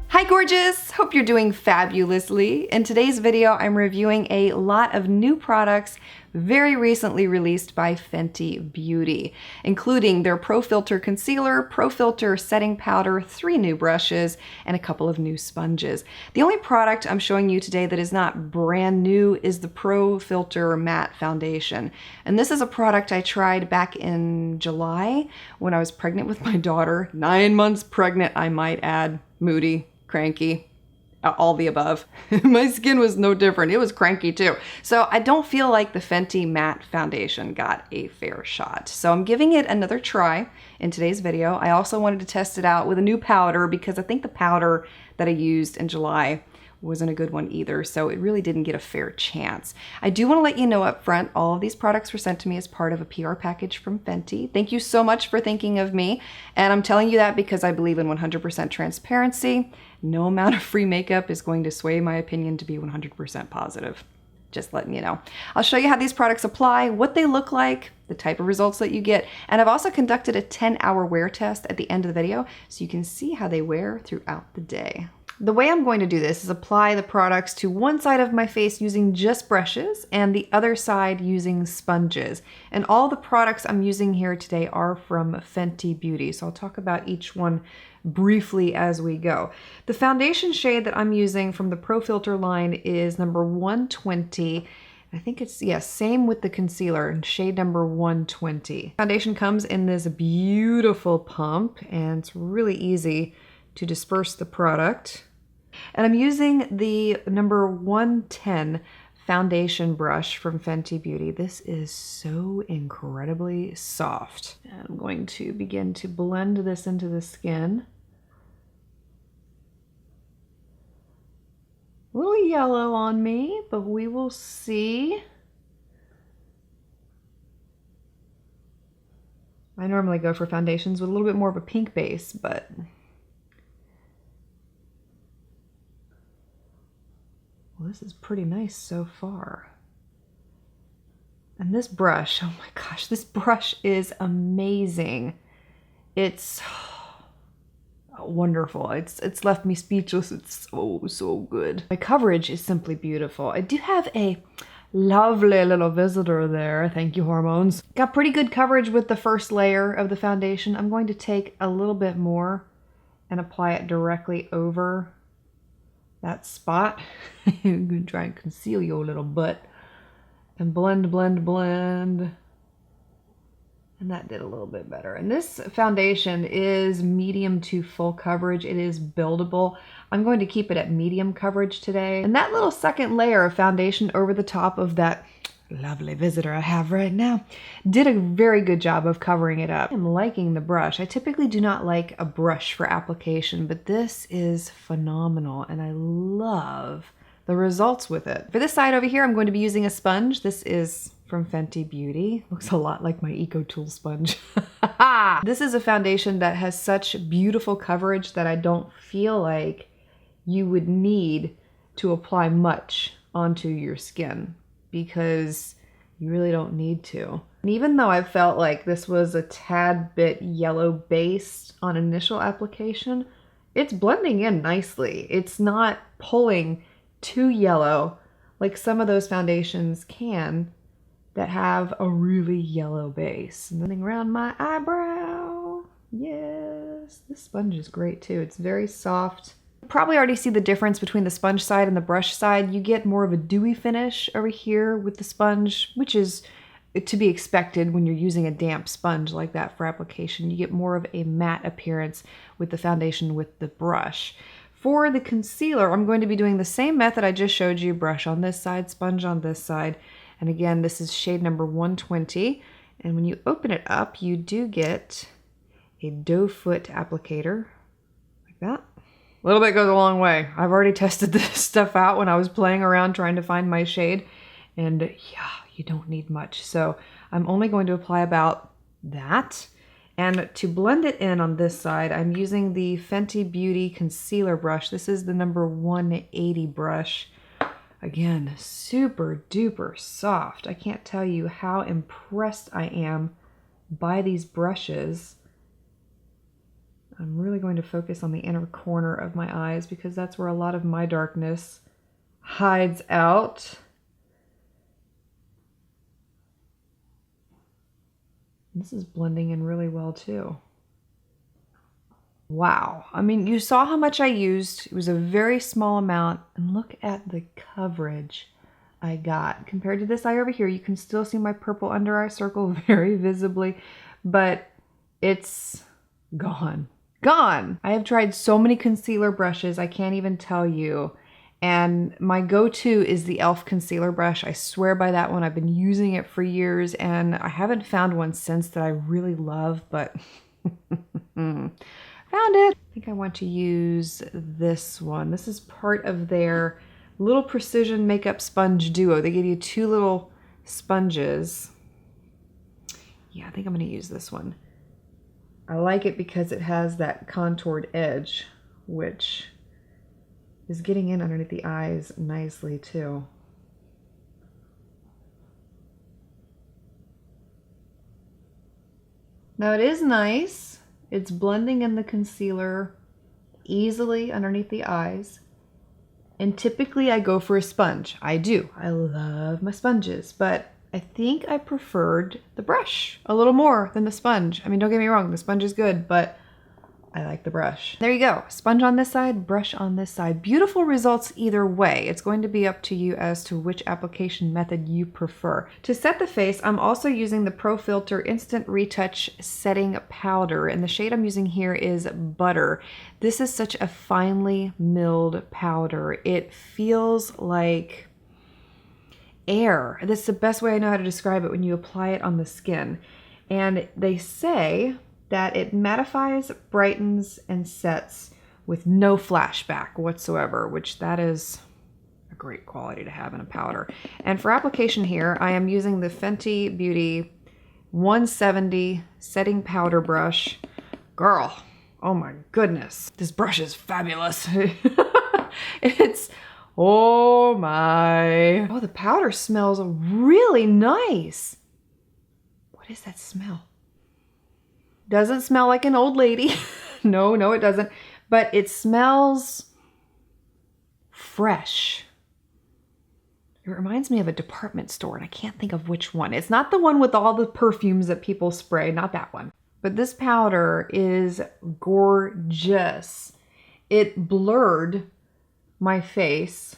Hi gorgeous! Hope you're doing fabulously. In today's video, I'm reviewing a lot of new products very recently released by FENTY Beauty, including their Pro Filt'r Concealer, Pro Filt'r Setting Powder, 3 new brushes, and a couple of new sponges. The only product I'm showing you today that is not brand new is the Pro Filt'r Matte Foundation. And this is a product I tried back in July when I was pregnant with my daughter. 9 months pregnant, I might add. Moody, cranky, all the above. My skin was no different. It was cranky too. So I don't feel like the Fenty Matte Foundation got a fair shot. So I'm giving it another try in today's video. I also wanted to test it out with a new powder because I think the powder that I used in July wasn't a good one either, so it really didn't get a fair chance. I do want to let you know up front, all of these products were sent to me as part of a PR package from Fenty. Thank you so much for thinking of me, and I'm telling you that because I believe in 100% transparency. No amount of free makeup is going to sway my opinion to be 100% positive. Just letting you know. I'll show you how these products apply, what they look like, the type of results that you get, and I've also conducted a 10-hour wear test at the end of the video so you can see how they wear throughout the day. The way I'm going to do this is apply the products to one side of my face using just brushes and the other side using sponges. And all the products I'm using here today are from FENTY Beauty, so I'll talk about each one briefly as we go. The foundation shade that I'm using from the Pro Filt'r line is number 120. I think it's, yeah, same with the concealer, shade number 120. Foundation comes in this beautiful pump, and it's really easy to disperse the product. And I'm using the number 110 foundation brush from FENTY Beauty. This is so incredibly soft. And I'm going to begin to blend this into the skin. A little yellow on me, but we will see. I normally go for foundations with a little bit more of a pink base, but well, this is pretty nice so far. And this brush, oh my gosh, this brush is amazing. It's wonderful. It's left me speechless. It's so good. My coverage is simply beautiful. I do have a lovely little visitor there. Thank you, hormones. Got pretty good coverage with the first layer of the foundation. I'm going to take a little bit more and apply it directly over that spot. I'm gonna try and conceal your little butt. And blend, blend, blend. And that did a little bit better. And this foundation is medium to full coverage. It is buildable. I'm going to keep it at medium coverage today. And that little second layer of foundation over the top of that lovely visitor I have right now did a very good job of covering it up. I'm liking the brush. I typically do not like a brush for application, but this is phenomenal and I love the results with it. For this side over here, I'm going to be using a sponge. This is from FENTY Beauty. Looks a lot like my EcoTool sponge. This is a foundation that has such beautiful coverage that I don't feel like you would need to apply much onto your skin, because you really don't need to. And even though I felt like this was a tad bit yellow based on initial application, it's blending in nicely. It's not pulling too yellow like some of those foundations can that have a really yellow base. And then around my eyebrow, yes, this sponge is great too. It's very soft. You probably already see the difference between the sponge side and the brush side. You get more of a dewy finish over here with the sponge, which is to be expected when you're using a damp sponge like that for application. You get more of a matte appearance with the foundation with the brush. For the concealer, I'm going to be doing the same method I just showed you. Brush on this side, sponge on this side. And again, this is shade number 120. And when you open it up, you do get a doe foot applicator, like that. A little bit goes a long way. I've already tested this stuff out when I was playing around trying to find my shade. And yeah, you don't need much. So I'm only going to apply about that. And to blend it in on this side, I'm using the FENTY Beauty concealer brush. This is the number 180 brush. Again, super duper soft. I can't tell you how impressed I am buy these brushes, I'm really going to focus on the inner corner of my eyes because that's where a lot of my darkness hides out. This is blending in really well too. Wow. I mean, you saw how much I used. It was a very small amount. And look at the coverage I got. Compared to this eye over here, you can still see my purple under eye circle very visibly, but it's gone. Gone! I have tried so many concealer brushes, I can't even tell you. And my go-to is the e.l.f. concealer brush. I swear by that one. I've been using it for years and I haven't found one since that I really love, but found it. I think I want to use this one. This is part of their little precision makeup sponge duo. They give you two little sponges. Yeah, I think I'm gonna use this one. I like it because it has that contoured edge, which is getting in underneath the eyes nicely too. Now it is nice. It's blending in the concealer easily underneath the eyes. And typically I go for a sponge. I do. I love my sponges, but I think I preferred the brush a little more than the sponge. I mean, don't get me wrong, the sponge is good, but I like the brush. There you go. Sponge on this side, brush on this side. Beautiful results either way. It's going to be up to you as to which application method you prefer. To set the face, I'm also using the Pro Filt'r Instant Retouch Setting Powder, and the shade I'm using here is Butter. This is such a finely milled powder. It feels like air. That's the best way I know how to describe it when you apply it on the skin. And they say that it mattifies, brightens, and sets with no flashback whatsoever, which that is a great quality to have in a powder. And for application here, I am using the Fenty Beauty 170 setting powder brush. Girl, oh my goodness, this brush is fabulous. It's, oh my. Oh, the powder smells really nice. What is that smell? Doesn't smell like an old lady. No, it doesn't. But it smells fresh. It reminds me of a department store, and I can't think of which one. It's not the one with all the perfumes that people spray, not that one. But this powder is gorgeous. It blurred my face,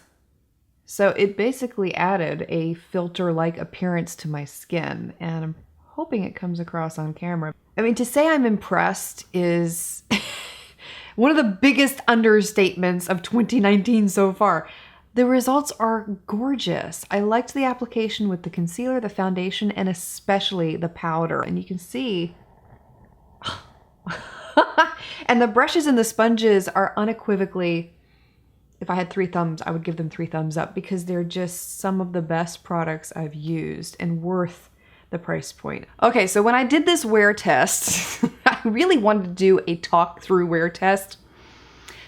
so it basically added a filter-like appearance to my skin, and I'm hoping it comes across on camera. I mean, to say I'm impressed is one of the biggest understatements of 2019 so far. The results are gorgeous. I liked the application with the concealer, the foundation, and especially the powder. And you can see, and the brushes and the sponges are unequivocally, if I had 3 thumbs, I would give them 3 thumbs up because they're just some of the best products I've used and worth the price point. Okay, so when I did this wear test, I really wanted to do a talk through wear test.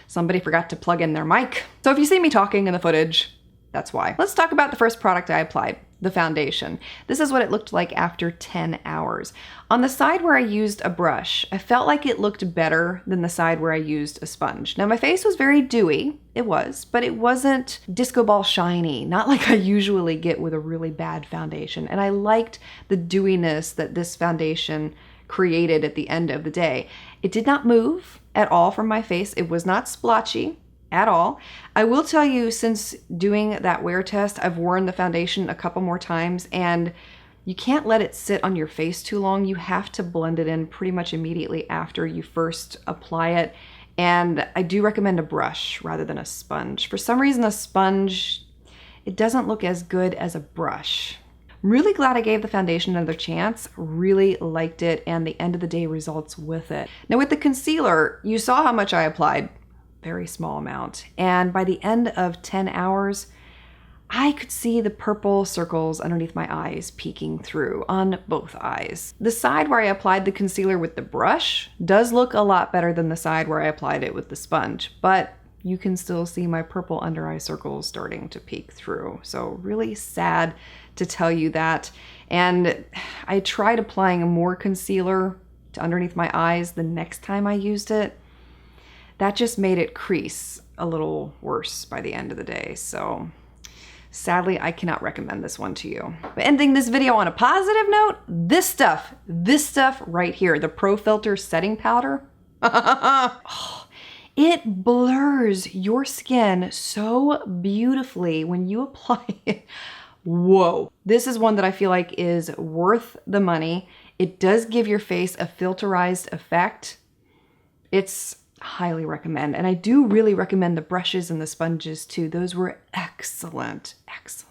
Somebody forgot to plug in their mic. So if you see me talking in the footage, that's why. Let's talk about the first product I applied, the foundation. This is what it looked like after 10 hours. On the side where I used a brush, I felt like it looked better than the side where I used a sponge. Now my face was very dewy, it was, but it wasn't disco ball shiny, not like I usually get with a really bad foundation. And I liked the dewiness that this foundation created at the end of the day. It did not move at all from my face. It was not splotchy at all. I will tell you, since doing that wear test, I've worn the foundation a couple more times, and you can't let it sit on your face too long. You have to blend it in pretty much immediately after you first apply it. And I do recommend a brush rather than a sponge. For some reason, a sponge, it doesn't look as good as a brush. I'm really glad I gave the foundation another chance. Really liked it, and the end of the day results with it. Now with the concealer, you saw how much I applied. Very small amount. And by the end of 10 hours, I could see the purple circles underneath my eyes peeking through on both eyes. The side where I applied the concealer with the brush does look a lot better than the side where I applied it with the sponge, but you can still see my purple under eye circles starting to peek through. So really sad to tell you that. And I tried applying more concealer to underneath my eyes the next time I used it. That just made it crease a little worse by the end of the day. So sadly, I cannot recommend this one to you. But ending this video on a positive note, this stuff right here, the Pro Filt'r setting powder, oh, it blurs your skin so beautifully when you apply it. Whoa. This is one that I feel like is worth the money. It does give your face a filterized effect. It's highly recommend. And I do really recommend the brushes and the sponges too. Those were excellent, excellent.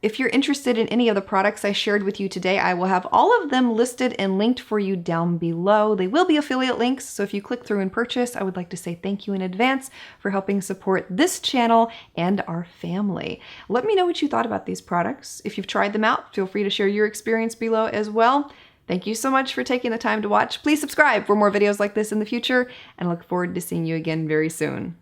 If you're interested in any of the products I shared with you today, I will have all of them listed and linked for you down below. They will be affiliate links, so if you click through and purchase, I would like to say thank you in advance for helping support this channel and our family. Let me know what you thought about these products. If you've tried them out, feel free to share your experience below as well. Thank you so much for taking the time to watch. Please subscribe for more videos like this in the future, and I look forward to seeing you again very soon.